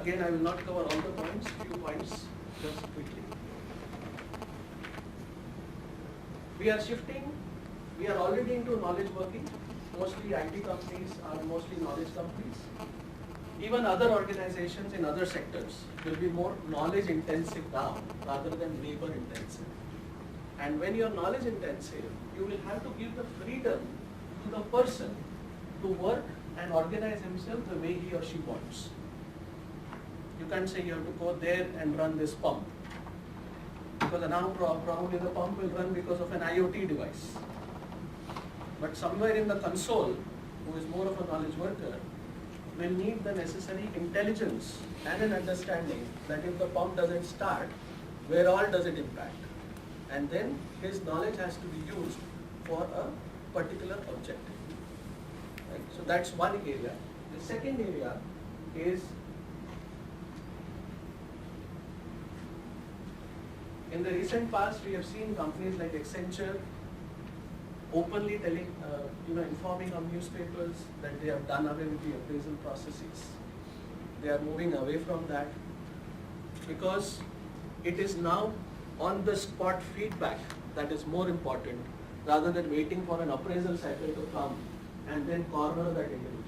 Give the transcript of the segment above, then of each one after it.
again, I will not cover all the points, few points, just quickly. We are shifting, we are already into knowledge working. Mostly IT companies are mostly knowledge companies. Even other organizations in other sectors will be more knowledge intensive now rather than labor intensive. And when you are knowledge intensive, you will have to give the freedom to the person to work and organize himself the way he or she wants. You can't say you have to go there and run this pump, because now probably the pump will run because of an IoT device. But somewhere in the console, who is more of a knowledge worker, will need the necessary intelligence and an understanding that if the pump doesn't start, where all does it impact? And then his knowledge has to be used for a particular objective. Right? So that's one area. The second area is, in the recent past, we have seen companies like Accenture openly telling, informing on newspapers that they have done away with the appraisal processes. They are moving away from that because it is now on the spot feedback that is more important rather than waiting for an appraisal cycle to come and then corner that individual.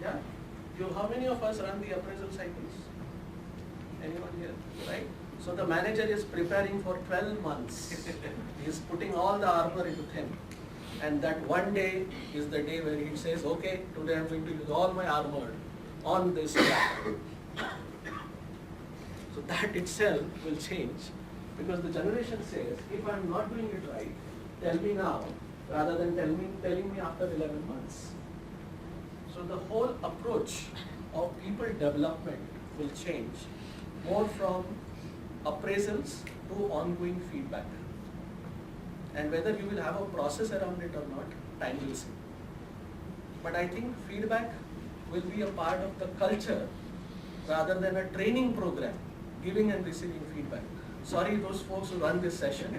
Yeah? How many of us run the appraisal cycles? Anyone here? Right? So the manager is preparing for 12 months. He is putting all the armor into him. And that one day is the day where he says, okay, today I'm going to use all my armor on this guy. So that itself will change, because the generation says, if I'm not doing it right, tell me now, rather than telling me after 11 months. So the whole approach of people development will change more from appraisals to ongoing feedback. And whether you will have a process around it or not, time will see. But I think feedback will be a part of the culture rather than a training program, giving and receiving feedback. Sorry those folks who run this session,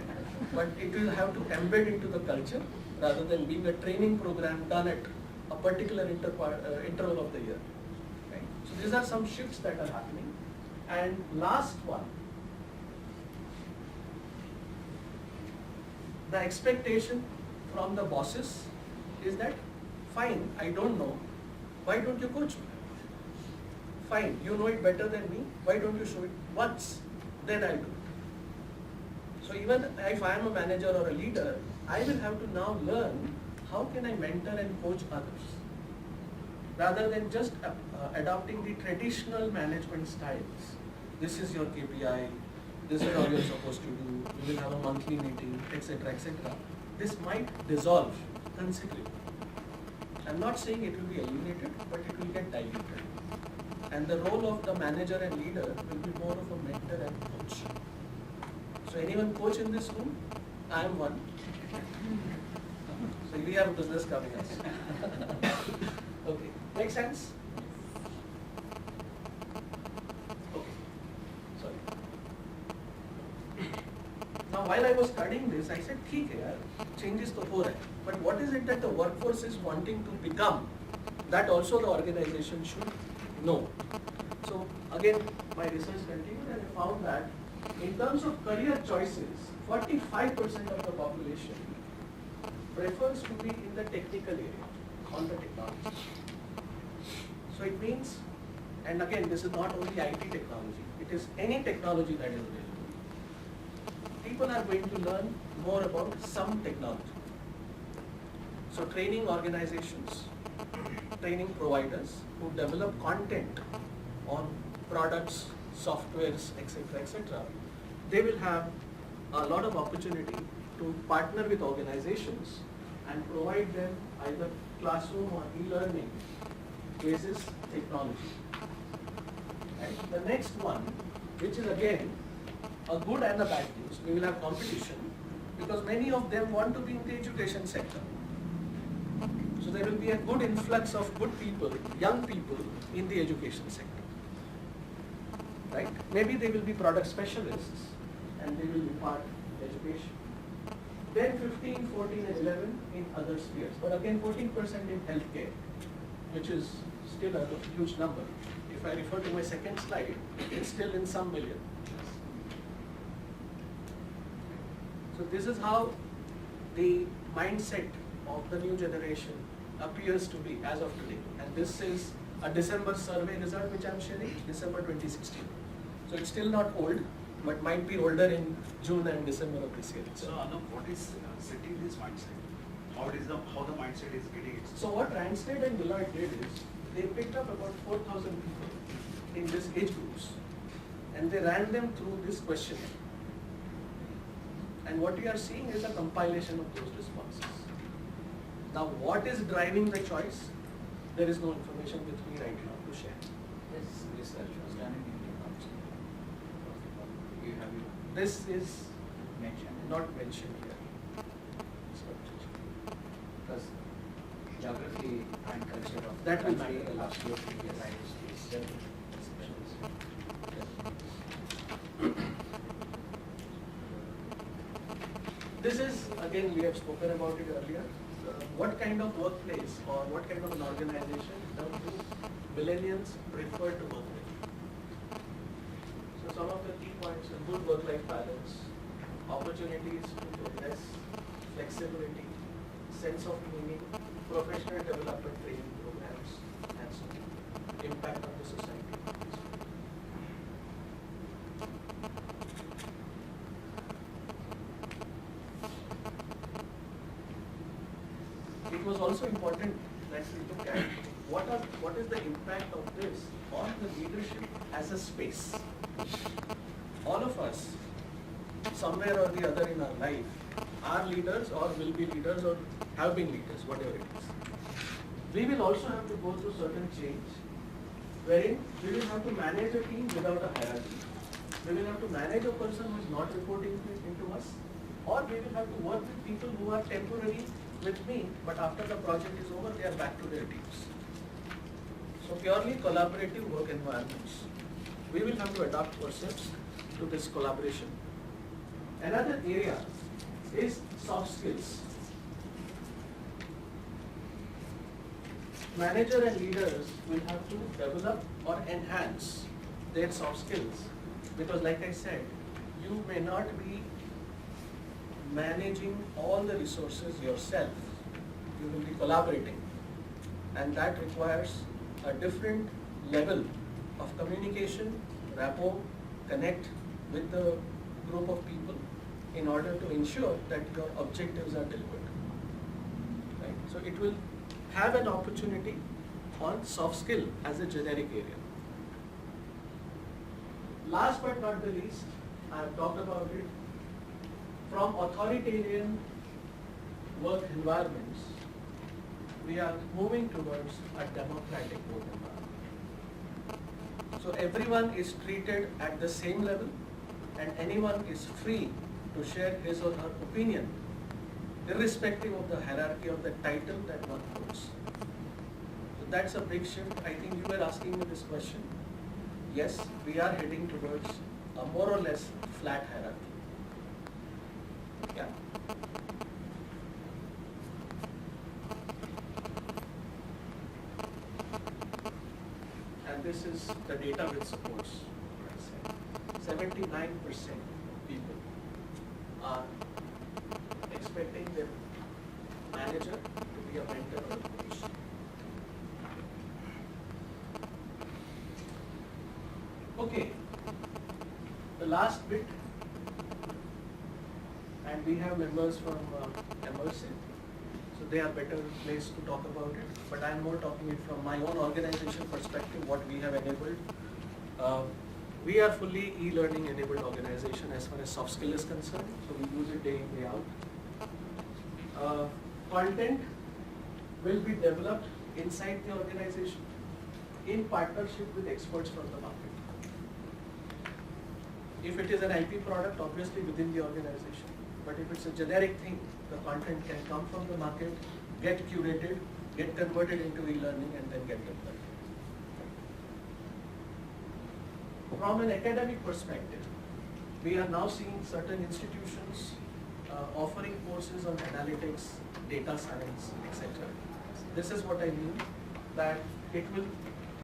but it will have to embed into the culture rather than being a training program done at a particular interval of the year. Right? So these are some shifts that are happening. And last one, the expectation from the bosses is that, fine, I don't know, why don't you coach me? Fine, you know it better than me, why don't you show it once, then I'll do it. So even if I am a manager or a leader, I will have to now learn how can I mentor and coach others, rather than just adopting the traditional management styles. This is your KPI, this is how you're supposed to do, you will have a monthly meeting, etc., etc. This might dissolve considerably. I'm not saying it will be eliminated, but it will get diluted. And the role of the manager and leader will be more of a mentor and coach. So anyone coach in this room? I am one. So we have business coming us. Okay, make sense? Now, while I was studying this, I said, "ठीक है यार, changes तो हो रहा है, but what is it that the workforce is wanting to become? That also the organization should know." So again, my research continued and I found that in terms of career choices, 45% of the population prefers to be in the technical area, on the technology. So it means, and again, this is not only IT technology, it is any technology that is available. People are going to learn more about some technology. So training organizations, training providers who develop content on products, softwares, etc., etc., they will have a lot of opportunity to partner with organizations and provide them either classroom or e-learning basis technology. And the next one, which is again a good and a bad news, we will have competition because many of them want to be in the education sector. So there will be a good influx of good people, young people in the education sector. Right? Maybe they will be product specialists and they will be part of education. Then 15, 14 and 11 in other spheres. But again 14% in healthcare, which is still a huge number. If I refer to my second slide, it's still in some million. So this is how the mindset of the new generation appears to be as of today. And this is a December survey result which I'm sharing, December 2016. So it's still not old, but might be older in June and December of this year. So Anup, what is setting this mindset? How the mindset is getting it? So what Randstad and Deloitte did is, they picked up about 4,000 people in these age groups, and they ran them through this questionnaire. And what we are seeing is a compilation of those responses. Now, what is driving the choice? There is no information with me right now to share. This research was done in Indian Council. You have it This is mentioned. not mentioned here. It's not mentioned. Because geography and culture of That will country matter. allows you to realize these sections. This is, again, we have spoken about it earlier. What kind of workplace or what kind of an organization do millennials prefer to work with? So some of the key points are good work-life balance, opportunities to progress, flexibility, sense of meaning, professional development training programs, and so on. Impact on the society. It was also important that we look at what is the impact of this on the leadership as a space. All of us, somewhere or the other in our life, are leaders or will be leaders or have been leaders, whatever it is. We will also have to go through certain change, wherein we will have to manage a team without a hierarchy. We will have to manage a person who is not reporting into us, or we will have to work with people who are temporary with me, but after the project is over, they are back to their teams. So purely collaborative work environments. We will have to adapt ourselves to this collaboration. Another area is soft skills. Manager and leaders will have to develop or enhance their soft skills, because like I said, you may not be managing all the resources yourself. You will be collaborating, and that requires a different level of communication, rapport, connect with the group of people in order to ensure that your objectives are delivered. Right? So it will have an opportunity on soft skill as a generic area. Last but not the least, I have talked about it, from authoritarian work environments, we are moving towards a democratic work environment. So everyone is treated at the same level, and anyone is free to share his or her opinion, irrespective of the hierarchy of the title that one holds. So that's a big shift. I think you were asking me this question. Yes, we are heading towards a more or less flat hierarchy. Yeah. And this is the data which supports what I said. 79% of people are expecting their manager to be a mentor or a coach. Okay, the last bit, and we have members from Emerson, so they are better placed to talk about it, but I am more talking it from my own organization perspective, what we have enabled. We are fully e-learning enabled organization as far as soft skill is concerned, so we use it day in, day out. Content will be developed inside the organization in partnership with experts from the market. If it is an IP product, obviously within the organization. But if it's a generic thing, the content can come from the market, get curated, get converted into e-learning, and then get developed. From an academic perspective, we are now seeing certain institutions offering courses on analytics, data science, etc. This is what I mean, that it will